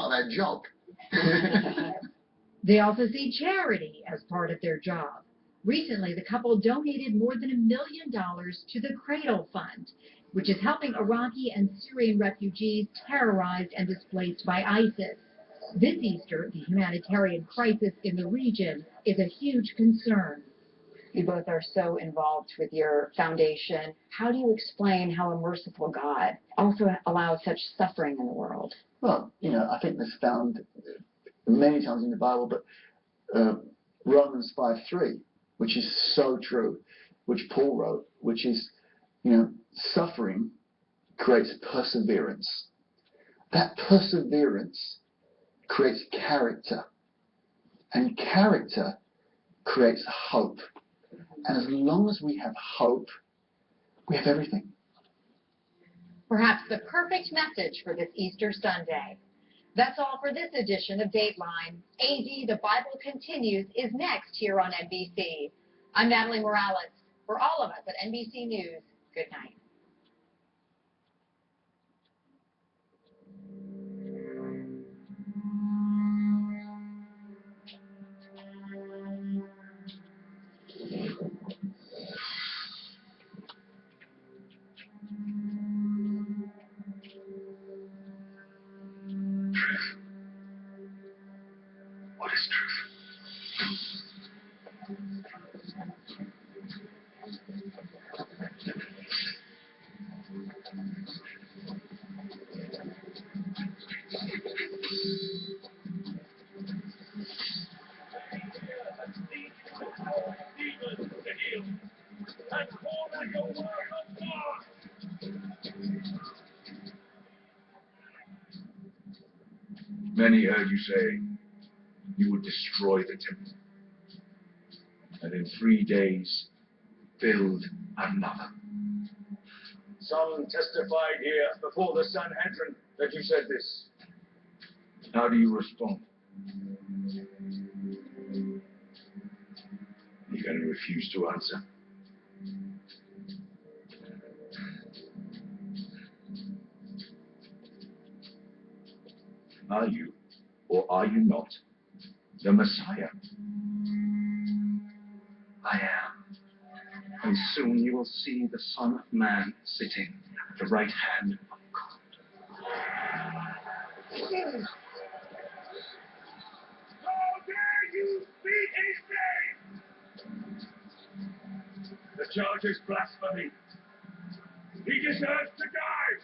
part of their job. They also see charity as part of their job. Recently, the couple donated more than $1 million to the Cradle Fund, which is helping Iraqi and Syrian refugees terrorized and displaced by ISIS. This Easter, the humanitarian crisis in the region is a huge concern. You both are so involved with your foundation. How do you explain how a merciful God also allows such suffering in the world? Well, you know, I think that's found many times in the Bible, but Romans 5:3, which is so true, which Paul wrote, which is, you know, suffering creates perseverance. That perseverance creates character, and character creates hope. And as long as we have hope, we have everything. Perhaps the perfect message for this Easter Sunday. That's all for this edition of Dateline. AD, the Bible Continues, is next here on NBC. I'm Natalie Morales. For all of us at NBC News, good night. What is truth? Many heard you say you would destroy the temple, and in 3 days build another. Some testified here before the Sanhedrin that you said this. How do you respond? You're going to refuse to answer? Are you, or are you not, the Messiah? I am. And soon you will see the Son of Man sitting at the right hand of God. How dare you speak his name? The charge is blasphemy. He deserves to die.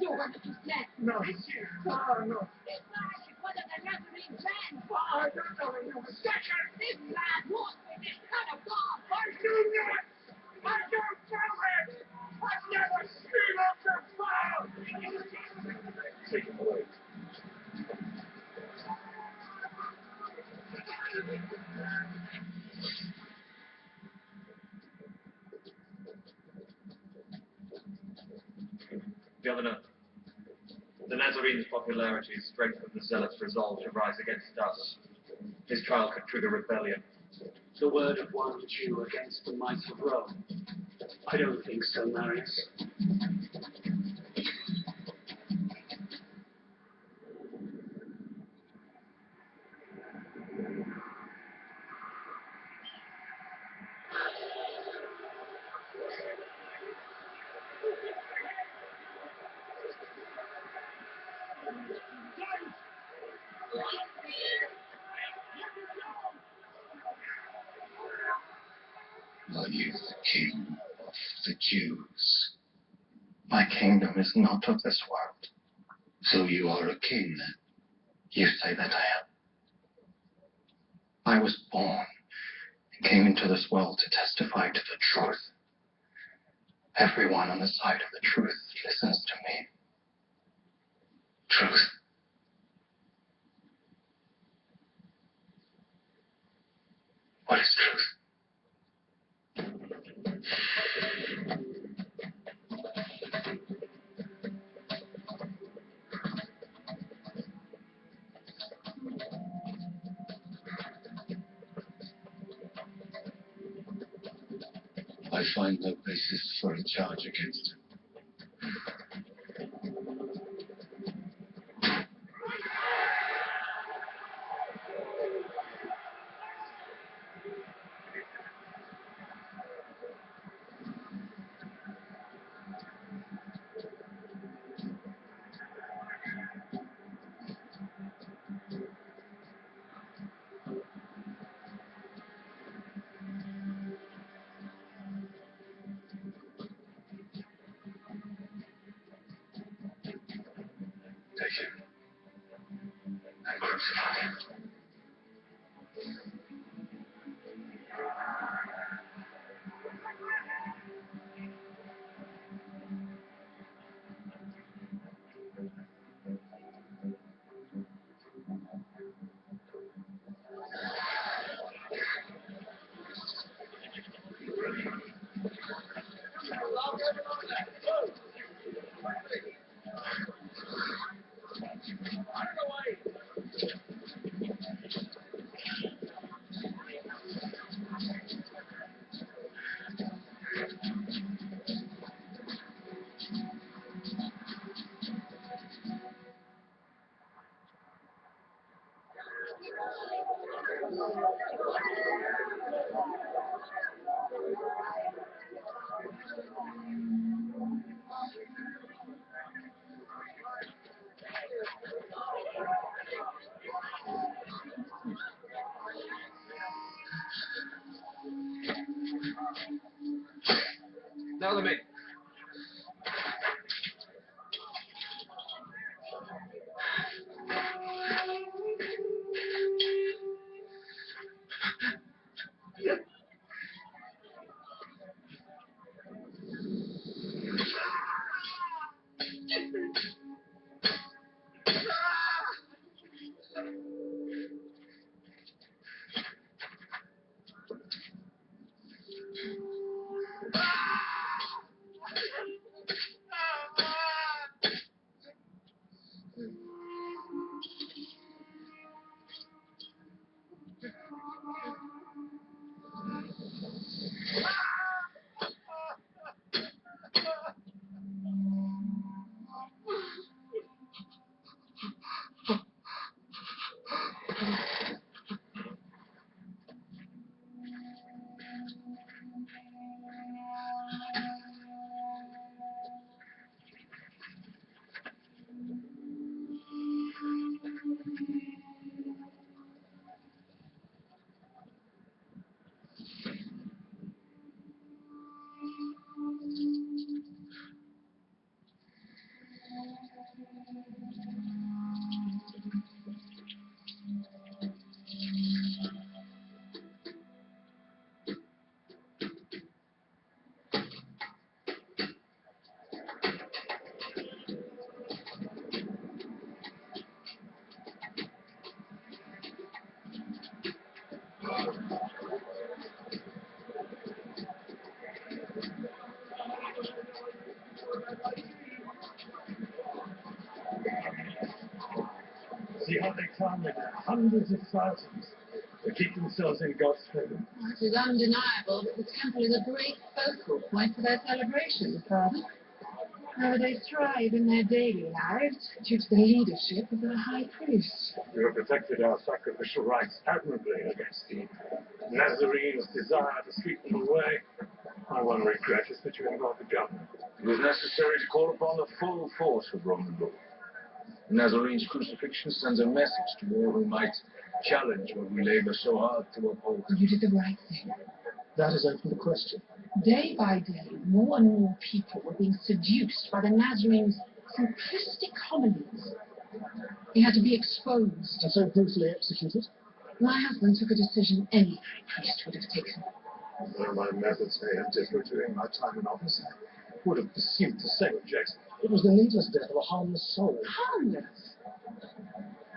You're one of his men. No. Oh, no. This man is one of the Nazarene men. I don't know him a second. This man walks with the Son of God. I do not. I don't know him. I've never seen him before. Take him away. Governor, the Nazarene's popularity has strengthened the zealots' resolve to rise against us. His trial could trigger rebellion. The word of one Jew against the might of Rome. I don't think so, Marius. Are you the king of the Jews? My kingdom is not of this world. So you are a king, then? You say that I am. I was born and came into this world to testify to the truth. Everyone on the side of the truth listens to me. Truth. What is truth? I find no basis for a charge against him. Take him and crucify him. Now the men. See how they come in hundreds of thousands to keep themselves in God's favor. It is undeniable that the temple is a great focal point for their celebration, Father. How they thrive in their daily lives due to the leadership of the high priest. You have protected our sacrificial rights admirably against the Nazarenes' desire to sweep them away. My one regret is that you involved the government. It was necessary to call upon the full force of Roman law. The Nazarene's crucifixion sends a message to all who might challenge what we labor so hard to uphold. You did the right thing. That is open to question. Day by day, more and more people were being seduced by the Nazarenes' simplistic homilies. They had to be exposed. And so brutally executed? My husband took a decision any priest would have taken. Though my methods may have differed during my time in office, I would have pursued the same objective. It was the needless death of a harmless soul. Harmless?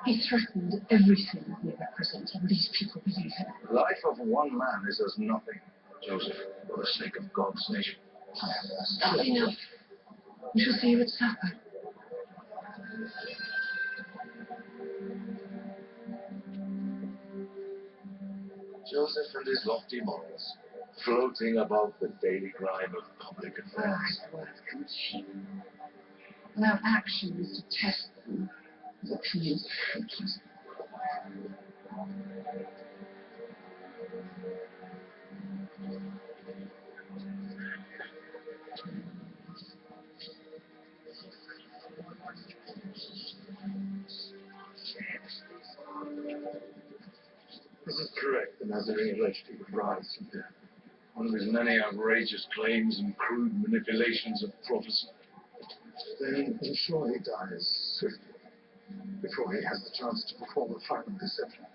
He threatened everything we represent, and these people believe him. The life of one man is as nothing, Joseph, for the sake of God's nation. Enough. We shall see you at supper. Joseph and his lofty morals. floating above the daily grime of public affairs. My words come cheap. Without actions to test them, his opinions are fruitless. This is correct. The Nazarene allegedly would rise from death. One of his many outrageous claims and crude manipulations of prophecy. Then ensure he dies swiftly, before he has the chance to perform a final deception,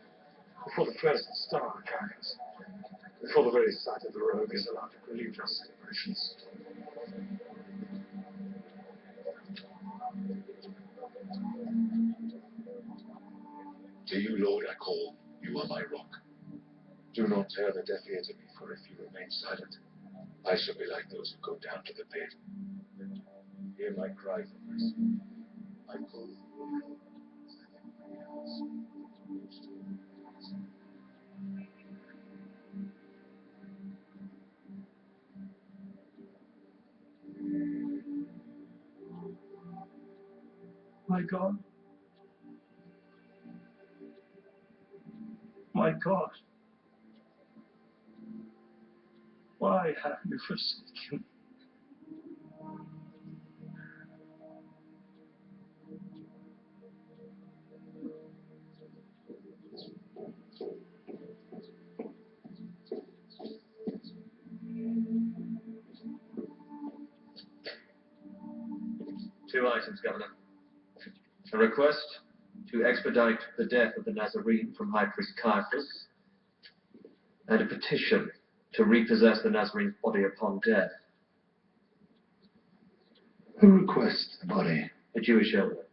before the first star carries, before the very sight of the rogue is allowed to relieve our celebrations. To you, Lord, I call. You are my rock. Do not turn a deaf ear to me, for if you remain silent, I shall be like those who go down to the pit. Hear my cry for mercy. I call you. My God. My God. Why have you forsaken me? Two items, Governor. A request to expedite the death of the Nazarene from High Priest Caiaphas, and a petition to repossess the Nazarene's body upon death. Who requests the body? A Jewish elder,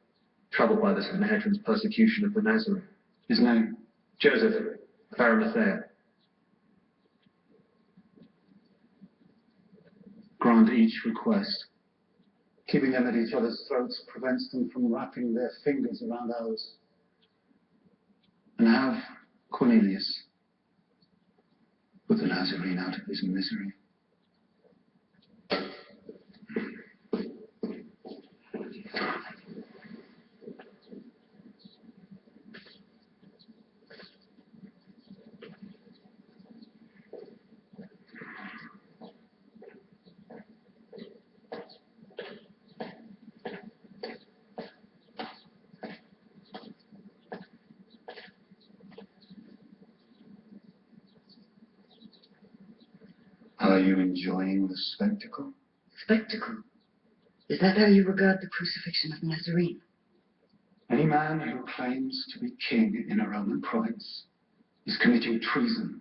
troubled by the Sanhedrin's persecution of the Nazarene. His name? Joseph of Arimathea. Grant each request. Keeping them at each other's throats prevents them from wrapping their fingers around ours. And have Cornelius put the Nazarene out of his misery. Are you enjoying the spectacle? Spectacle? Is that how you regard the crucifixion of Nazarene? Any man who claims to be king in a Roman province is committing treason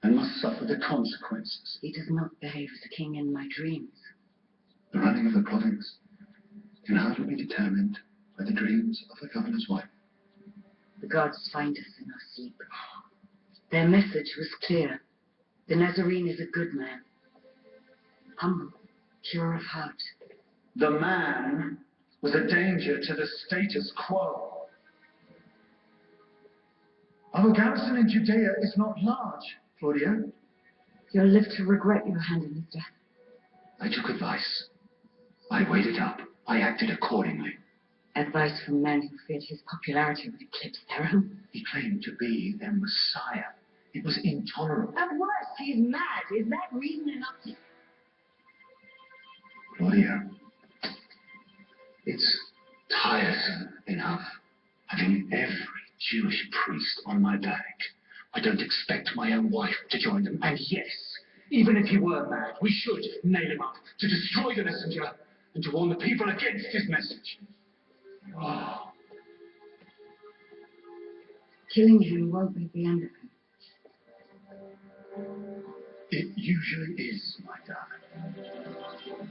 and must suffer the consequences. He does not behave as a king in my dreams. The running of the province can hardly be determined by the dreams of a governor's wife. The gods find us in our sleep. Their message was clear. The Nazarene is a good man. Humble, pure of heart. The man was a danger to the status quo. Our garrison in Judea is not large, Claudia. You'll live to regret your hand in his death. I took advice. I weighed it up. I acted accordingly. Advice from men who feared his popularity would eclipse their own. He claimed to be their Messiah. It was intolerable. At worst, he's mad. Is that reason enough to... Claudia, it's tiresome enough having every Jewish priest on my back. I don't expect my own wife to join them. And yes, even if he were mad, we should nail him up to destroy the messenger and to warn the people against his message. Oh. Killing him won't be the end of him. It usually is, my darling.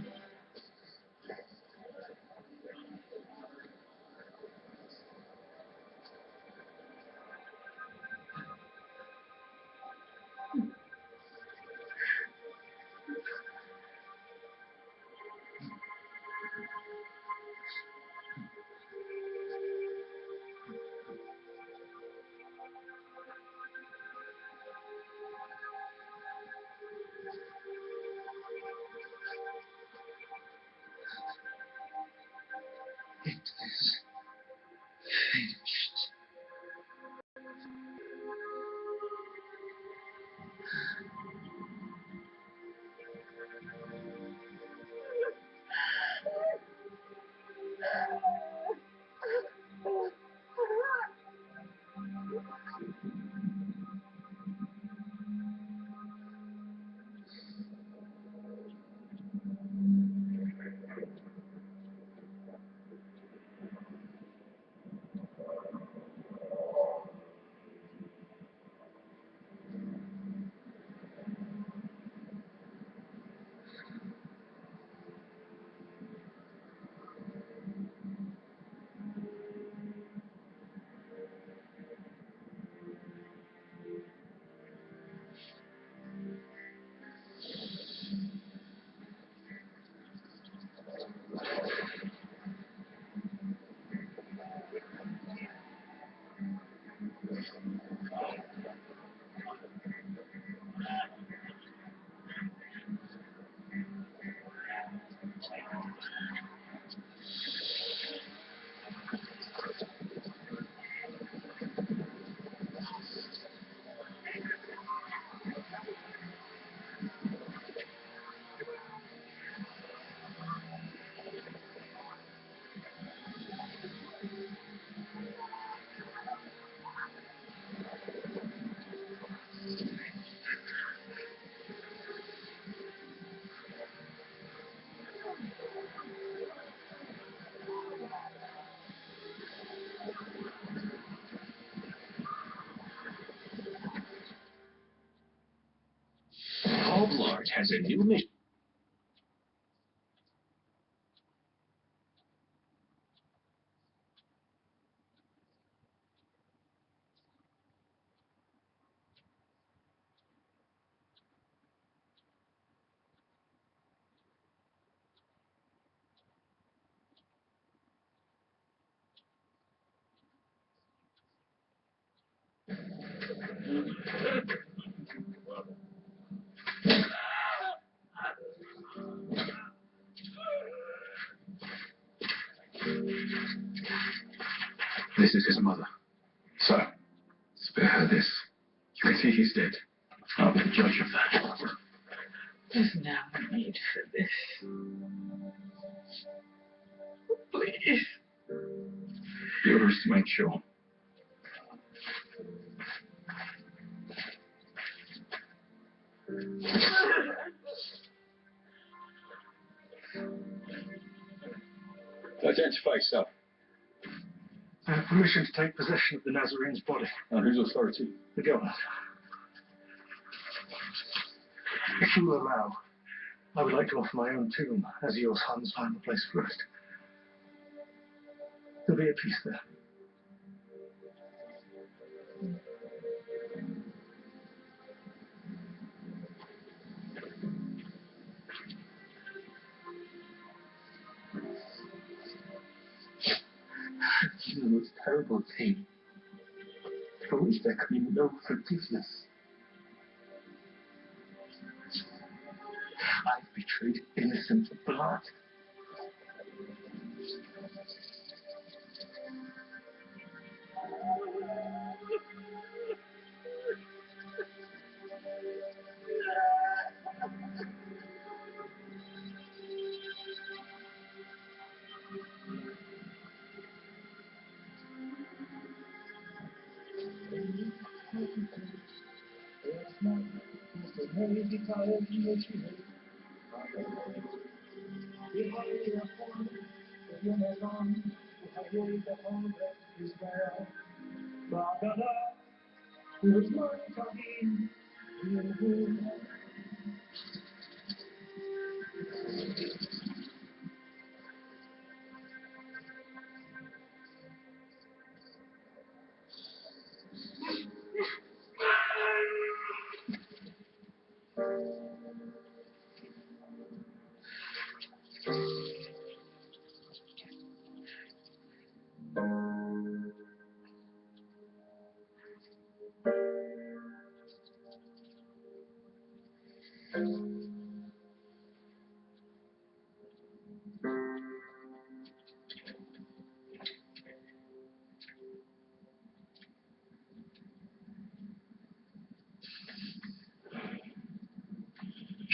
It is finished. Hoblart has a new mission. This is his mother. Sir, spare her this. You can see he's dead. I'll be the judge of that. There's no need for this. Please. Yours, Mancho. Identify yourself. I have permission to take possession of the Nazarene's body. On whose authority? The governor. If you will allow, I would like to offer my own tomb as your son's final place of rest. There'll be a peace there. It's the most terrible thing, for which there can be no forgiveness. I've betrayed innocent blood.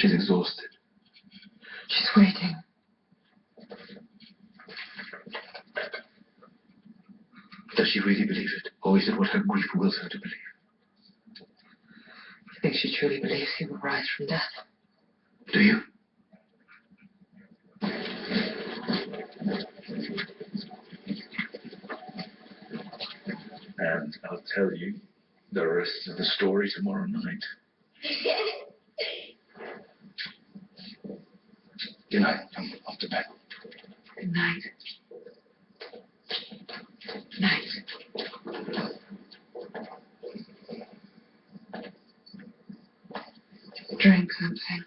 She's exhausted. She's waiting. Does she really believe it? Or is it what her grief wills her to believe? I think she truly believes he will rise from death. Do you? And I'll tell you the rest of the story tomorrow night. Good night. I'm off to bed. Good night. Night. Drink something.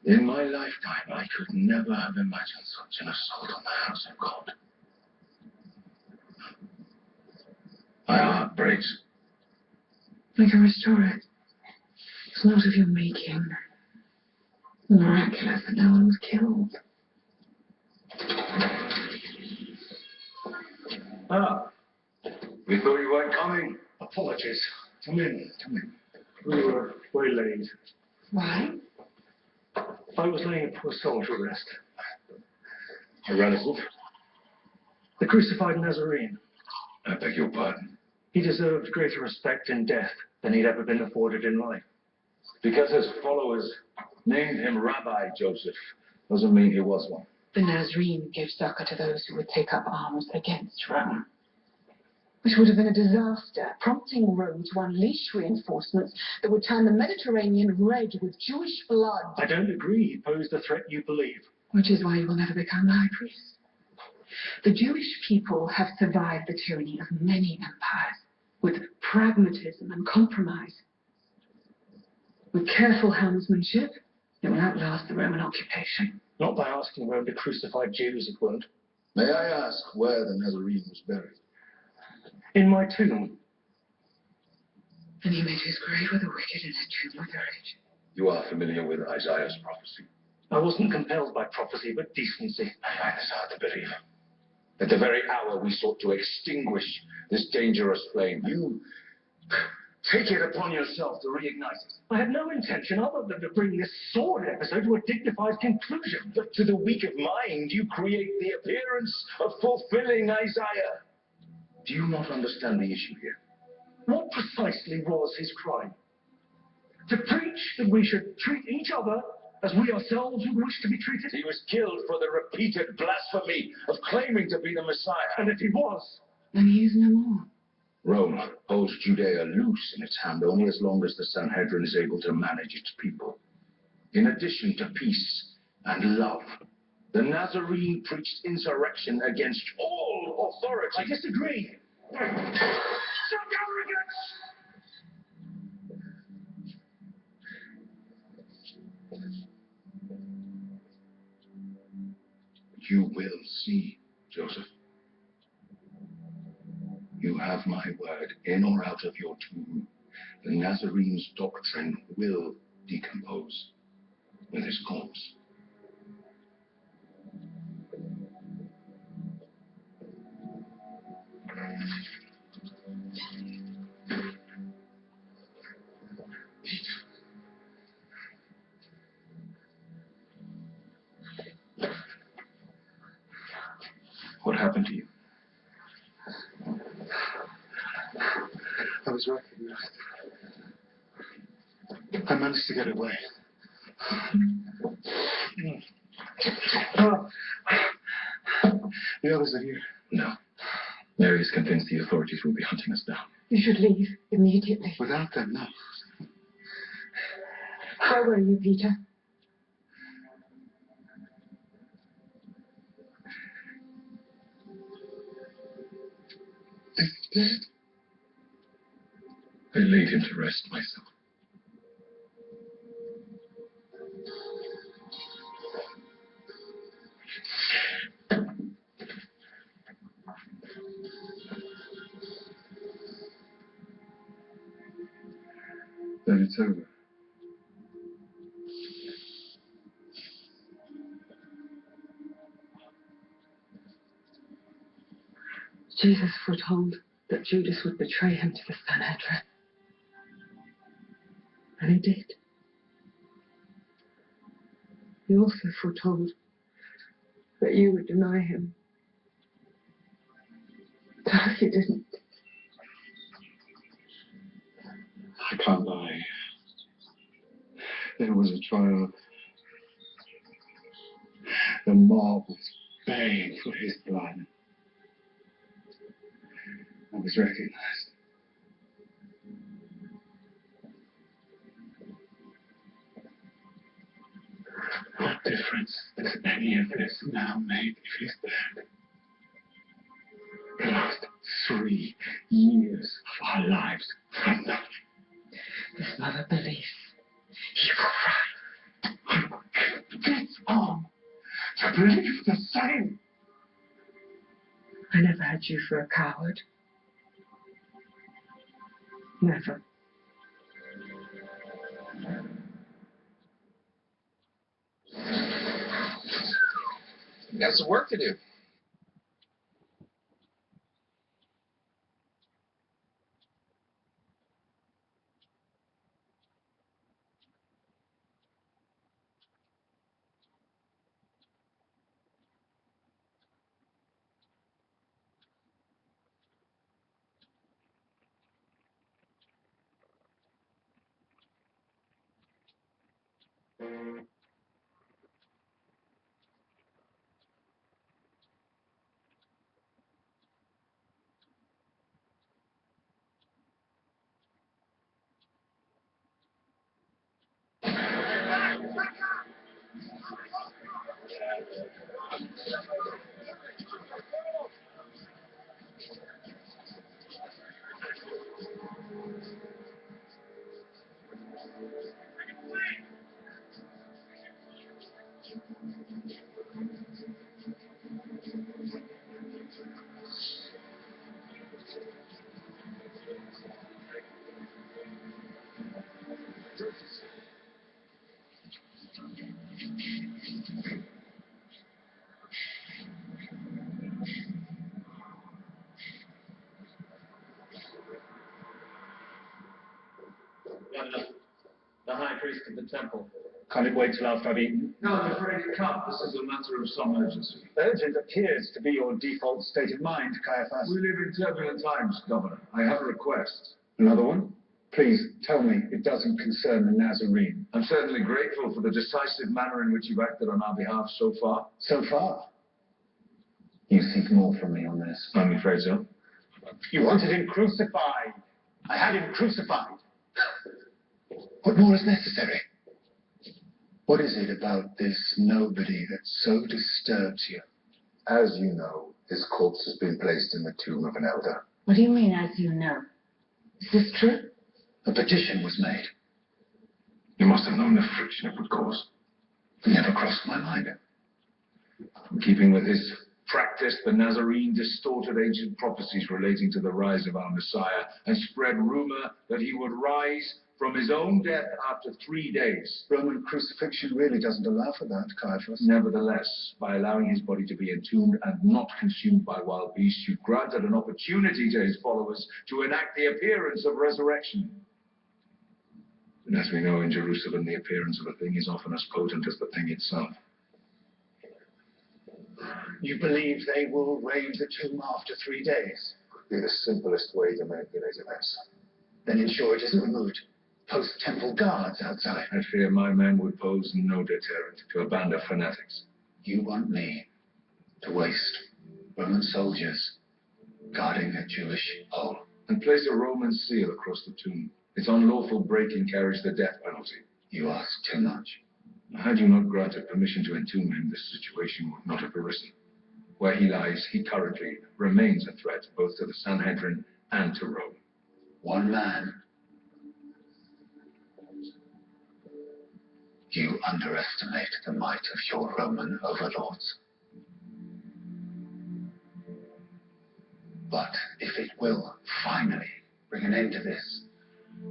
In my lifetime, I could never have imagined such an assault on the house of God. My heart breaks. We can restore it. It's not of your making. Miraculous that no one was killed. Ah, we thought you weren't coming. Apologies. Come in. We were waylaid. Why? I was laying a poor soul to rest. A relative? The crucified Nazarene. I beg your pardon. He deserved greater respect in death than he'd ever been afforded in life. Because his followers named him Rabbi Joseph doesn't mean he was one. The Nazarene gave succor to those who would take up arms against Rome, which would have been a disaster, prompting Rome to unleash reinforcements that would turn the Mediterranean red with Jewish blood. I don't agree he posed the threat you believe. Which is why you will never become the high priest. The Jewish people have survived the tyranny of many empires with pragmatism and compromise. With careful helmsmanship, it will outlast the Roman occupation. Not by asking Rome to crucify Jews, it won't. May I ask where the Nazarene was buried? In my tomb. And he made his grave with the wicked and his tomb with the rich. You are familiar with Isaiah's prophecy. I wasn't compelled by prophecy, but decency. I find this hard to believe. At the very hour we sought to extinguish this dangerous flame, you take it upon yourself to reignite it. I had no intention other than to bring this sword episode to a dignified conclusion. But to the weak of mind, you create the appearance of fulfilling Isaiah. Do you not understand the issue here? What precisely was his crime? To preach that we should treat each other as we ourselves would wish to be treated? He was killed for the repeated blasphemy of claiming to be the Messiah. And if he was, then he is no more. Rome holds Judea loose in its hand only as long as the Sanhedrin is able to manage its people. In addition to peace and love, the Nazarene preached insurrection against all authority. I disagree. Such arrogance! You will see, Joseph. You have my word, in or out of your tomb, the Nazarene's doctrine will decompose with his corpse. What happened to you? I was recognized. I managed to get away. The others are here. No. Mary is convinced the authorities will be hunting us down. You should leave immediately. Without them, no. Where were you, Peter? He's dead. I laid him to rest myself. Then it's over. Jesus foretold that Judas would betray him to the Sanhedrin. And he did. He also foretold that you would deny him. Tell us you didn't. I can't lie. There was a trial. The mob was baying for his blood. I was recognized. What difference does any of this now make if he's dead? The last 3 years of our lives for nothing. This mother believes he will rise. I will keep this on to believe the same. I never had you for a coward. Never. We got some work to do. The High Priest of the Temple. Can't it wait till after I've eaten? No, I'm afraid it can't. This is a matter of some urgency. Urgent appears to be your default state of mind, Caiaphas. We live in turbulent times, Governor. I have a request. Another one? Please, tell me it doesn't concern the Nazarene. I'm certainly grateful for the decisive manner in which you've acted on our behalf so far. So far? You seek more from me on this. I'm afraid so. You wanted him crucified. I had him crucified. What more is necessary? What is it about this nobody that so disturbs you? As you know, his corpse has been placed in the tomb of an elder. What do you mean, as you know? Is this true? A petition was made. You must have known the friction it would cause. It never crossed my mind. In keeping with his practice, the Nazarene distorted ancient prophecies relating to the rise of our Messiah and spread rumor that he would rise from his own death after 3 days. Roman crucifixion really doesn't allow for that, Caiaphas. Nevertheless, by allowing his body to be entombed and not consumed by wild beasts, you granted an opportunity to his followers to enact the appearance of resurrection. And as we know in Jerusalem, the appearance of a thing is often as potent as the thing itself. You believe they will raid the tomb after 3 days? Could be the simplest way to manipulate events. Then ensure it isn't removed. Post temple guards outside. I fear my men would pose no deterrent to a band of fanatics. You want me to waste Roman soldiers guarding a Jewish hole? And place a Roman seal across the tomb. Its unlawful breaking carries the death penalty. You ask too much. Had you not granted permission to entomb him, this situation would not have arisen. Where he lies, he currently remains a threat both to the Sanhedrin and to Rome. One man. You underestimate the might of your Roman overlords. But if it will finally bring an end to this,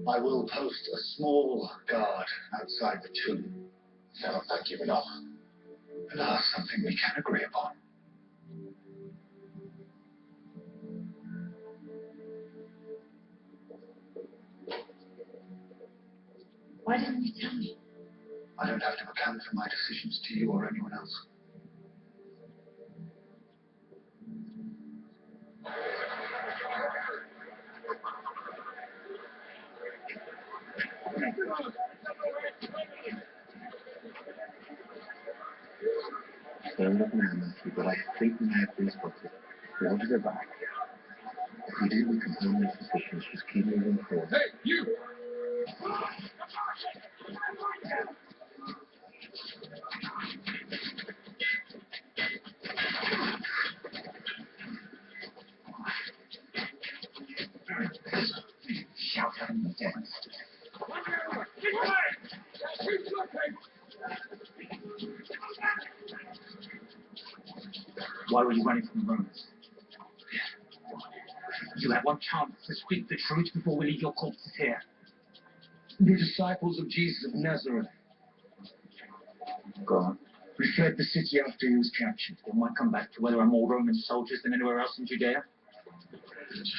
I will post a small guard outside the tomb. Now I've given up and ask something we can agree upon. Why didn't you tell me? I don't have to account for my decisions to you or anyone else. Fair enough, Matthew, but I think Matt is what it ordered it back. If we did, we could run the suspicions. Just keep moving forward. Hey, you! Shout at him again. Why were you running from the Romans? You had one chance to speak the truth before we leave your corpses here. The disciples of Jesus of Nazareth. Go on. We fled the city after he was captured. They might come back to where there are more Roman soldiers than anywhere else in Judea.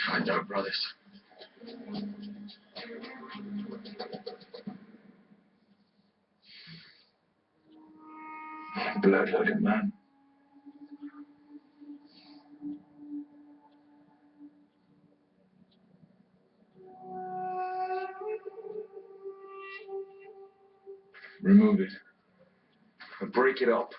Find out, brothers. Blood-loaded man. Remove it. Or break it up.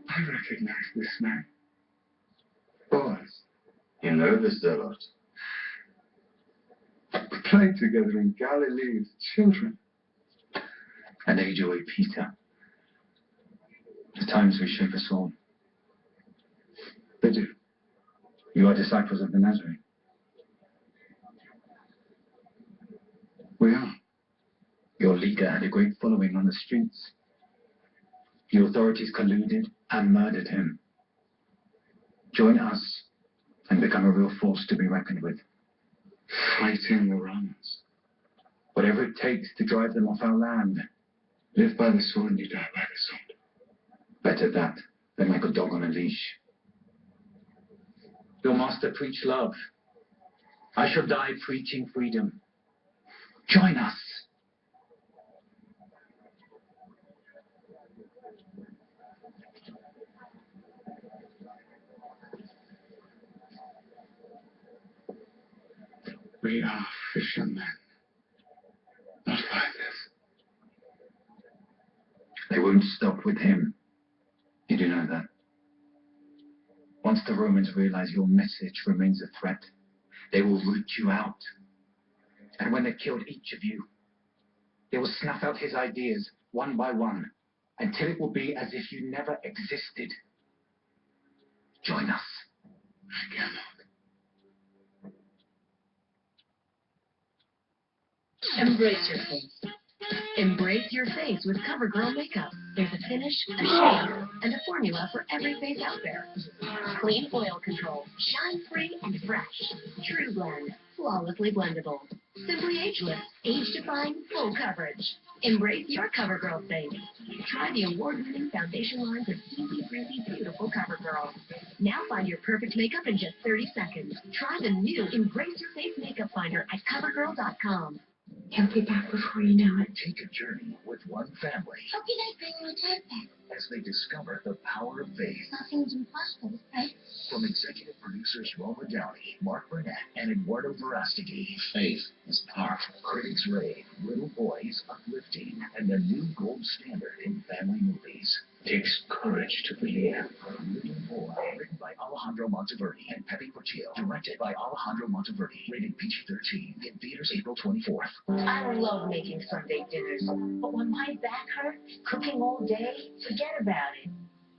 I recognize this man. Boys, you know this, Delort. We played together in Galilee as children. And age away, Peter. The times we shape us all. They do. You are disciples of the Nazarene. We are. Your leader had a great following on the streets. The authorities colluded and murdered him. Join us and become a real force to be reckoned with. Fighting the Romans. Whatever it takes to drive them off our land. Live by the sword and you die by the sword. Better that than like a dog on a leash. Your master preached love. I shall die preaching freedom. Join us. We are fishermen. Not fighters. They won't stop with him. Did you know that? Once the Romans realize your message remains a threat, they will root you out. And when they've killed each of you, they will snuff out his ideas one by one until it will be as if you never existed. Join us. I cannot. Embrace your face. Embrace your face with CoverGirl makeup. There's a finish, a shade, and a formula for every face out there. Clean oil control, shine-free and fresh. True blend, flawlessly blendable. Simply ageless, age-defying, full coverage. Embrace your CoverGirl face. Try the award-winning foundation lines of easy, breezy, beautiful CoverGirl. Now find your perfect makeup in just 30 seconds. Try the new Embrace Your Face Makeup Finder at CoverGirl.com. He'll be back before you know it. Take a journey with one family How can I bring my dad back? as they discover the power of faith. Nothing's impossible, right? From executive producers Roma Downey, Mark Burnett, and Eduardo Verástegui, faith is powerful. Critics rave Little Boys uplifting and the new gold standard in family movies. Takes courage to believe. Little Boy, written by Alejandro Monteverdi and Pepe Portillo, directed by Alejandro Monteverdi, rated PG-13, in theaters April 24th. I love making Sunday dinners, but when my back hurt, cooking all day, forget about it.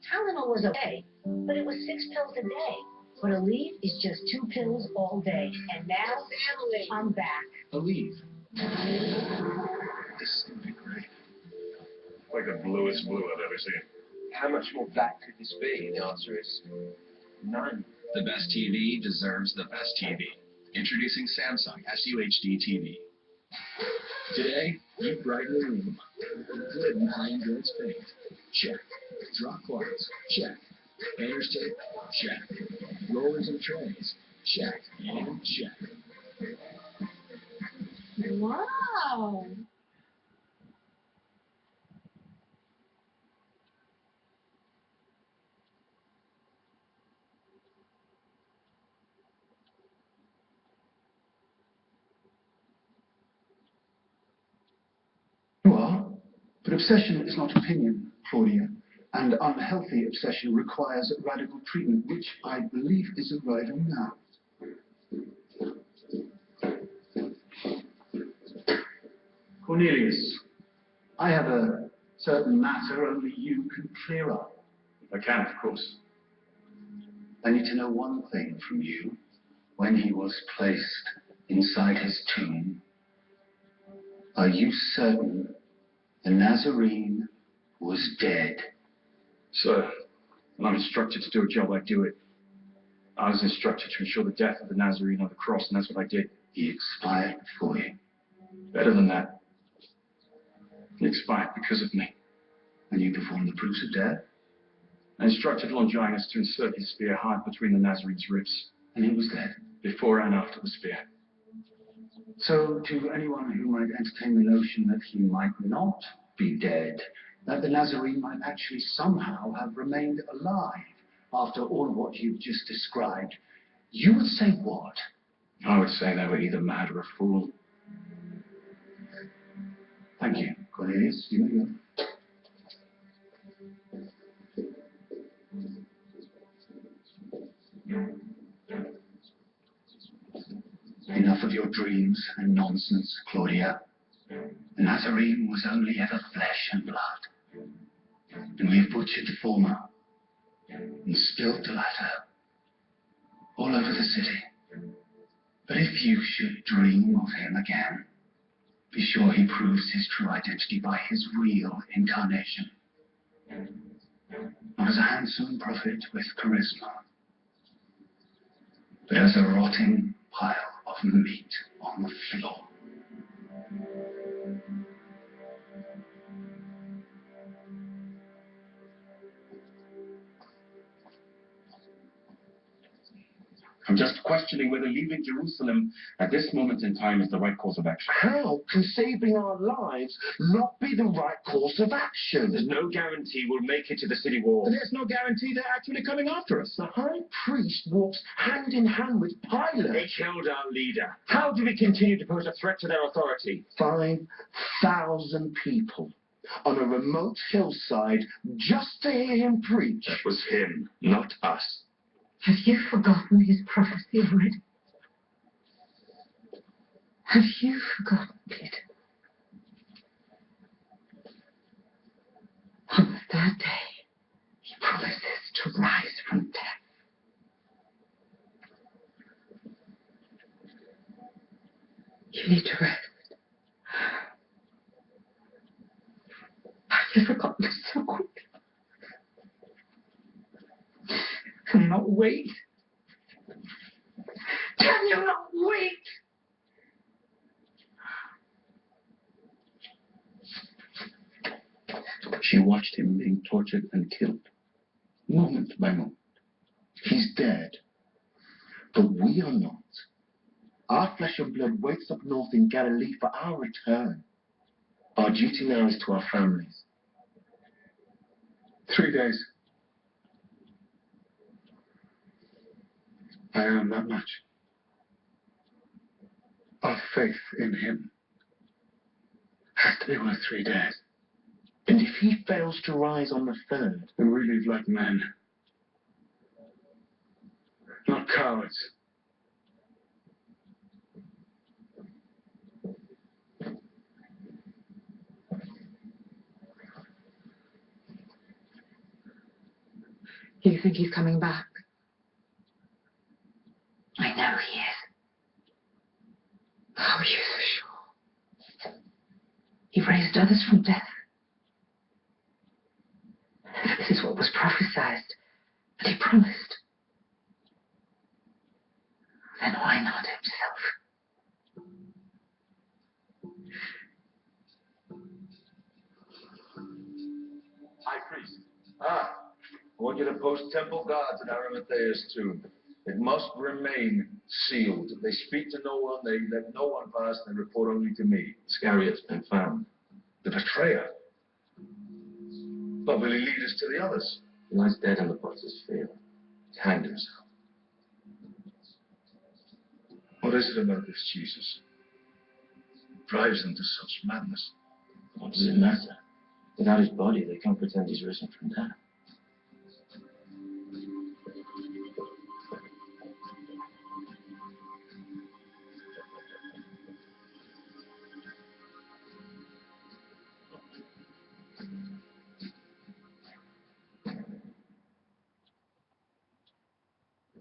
Tylenol was okay, but it was 6 pills a day. But Aleve is just 2 pills all day. And now, I'm back. Aleve. This is gonna be great. Like the bluest blue I've ever seen. How much more black could this be? And the answer is none. The best TV deserves the best TV. Introducing Samsung SUHD TV. Today, you brighten the room. Glidden high-endurance paint. Check. Drop cloths. Check. Painter's tape. Check. Rollers and trays. Check. And check. Wow. You are. But obsession is not opinion, Claudia. And unhealthy obsession requires radical treatment, which I believe is arriving now. Cornelius, I have a certain matter only you can clear up. I can, of course. I need to know one thing from you. When he was placed inside his tomb, are you certain the Nazarene was dead? Sir, when I'm instructed to do a job, I do it. I was instructed to ensure the death of the Nazarene on the cross, and that's what I did. He expired for you. Better than that. He expired because of me. And you performed the proofs of death? I instructed Longinus to insert his spear hard between the Nazarene's ribs. And he was dead? Before and after the spear. So, to anyone who might entertain the notion that he might not be dead, that the Nazarene might actually somehow have remained alive after all of what you've just described, you would say what? I would say they were either mad or a fool. Thank you, Cornelius. You may go. Enough of your dreams and nonsense, Claudia. The Nazarene was only ever flesh and blood. And we have butchered the former and spilled the latter all over the city. But if you should dream of him again, be sure he proves his true identity by his real incarnation. Not as a handsome prophet with charisma, but as a rotting pile of meat on the floor. I'm just questioning whether leaving Jerusalem at this moment in time is the right course of action. How can saving our lives not be the right course of action? There's no guarantee we'll make it to the city walls. There's no guarantee they're actually coming after us. The high priest walks hand in hand with Pilate. They killed our leader. How do we continue to pose a threat to their authority? 5,000 people on a remote hillside just to hear him preach. That was him, not us. Have you forgotten his prophecy already? Have you forgotten, Peter? On the third day, he promises to rise from death. You need to rest. I've never gotten this so quick. Can not wait. Can you not wait? She watched him being tortured and killed, moment by moment. He's dead, but we are not. Our flesh and blood waits up north in Galilee for our return. Our duty now is to our families. 3 days. I earn that much. Our faith in him has to be worth 3 days. And if he fails to rise on the third, then we live like men. Not cowards. You think he's coming back? I know he is. How are you so sure? He raised others from death. This is what was prophesied, and he promised. Then why not himself? High priest. I want you to post temple guards in Arimathea's tomb. It must remain Sealed. They speak to no one, they let no one pass, they report only to me. Iscariot's been found. The betrayer. But will he lead us to the others? He lies dead in the Potter's field. He hanged himself. What is it about this Jesus? Drives them to such madness. What does it matter? Without his body, they can't pretend he's risen from death.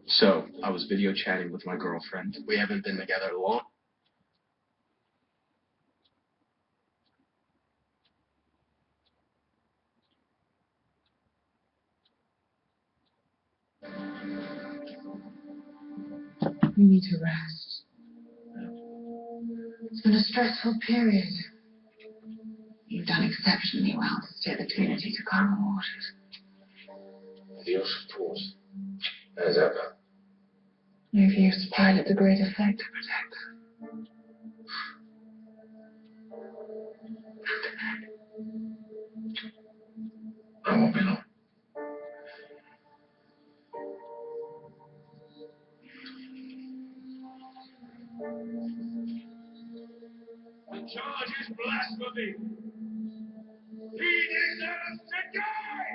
So, I was video chatting with my girlfriend. We haven't been together long. You need to rest. It's been a stressful period. You've done exceptionally well to steer the Trinity to calmer waters. Dios support. As ever. You've used pilot to great effect to protect her. I won't be long. The charge is blasphemy! He deserves to die!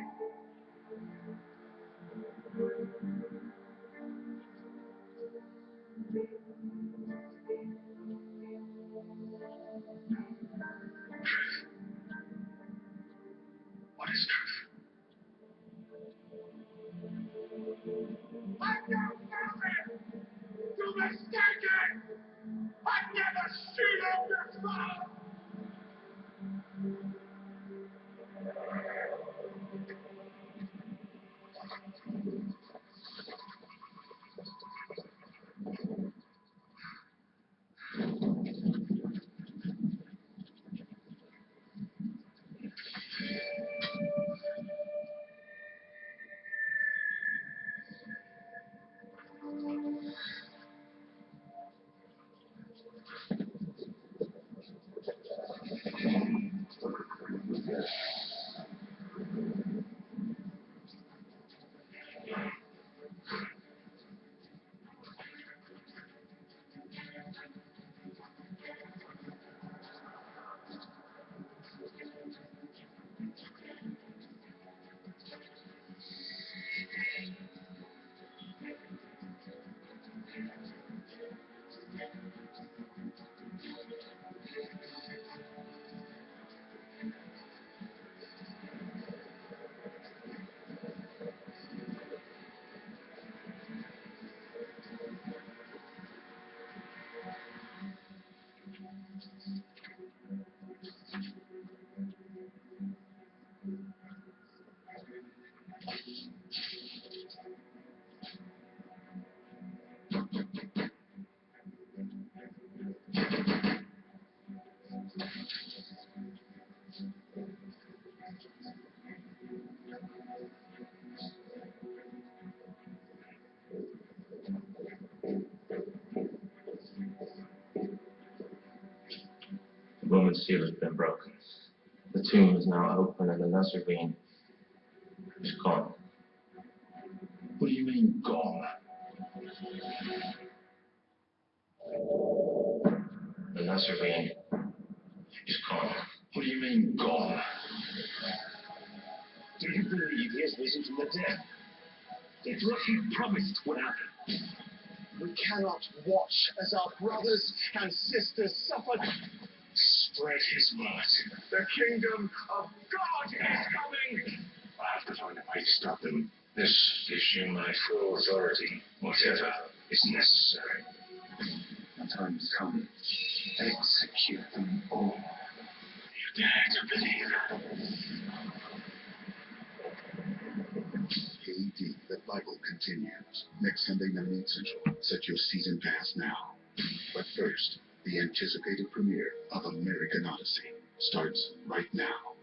Truth. What is truth? I've no nothing! You're mistaken! I've never seen it before! The Roman seal has been broken. The tomb is now open and the Nazarene is gone. What do you mean, gone? The Nazarene is gone. What do you mean, gone? Do you believe he has risen from the dead? It's what he promised would happen. We cannot watch as our brothers and sisters suffer. Spread his word. The kingdom of God is coming! I have to find a way to stop them. This gives you my full authority, whatever is necessary. The time has come. Execute them all. You dare to believe? KD, the Bible continues. Next Sunday, 9 Central. Set your season pass now. But first, the anticipated premiere of American Odyssey starts right now.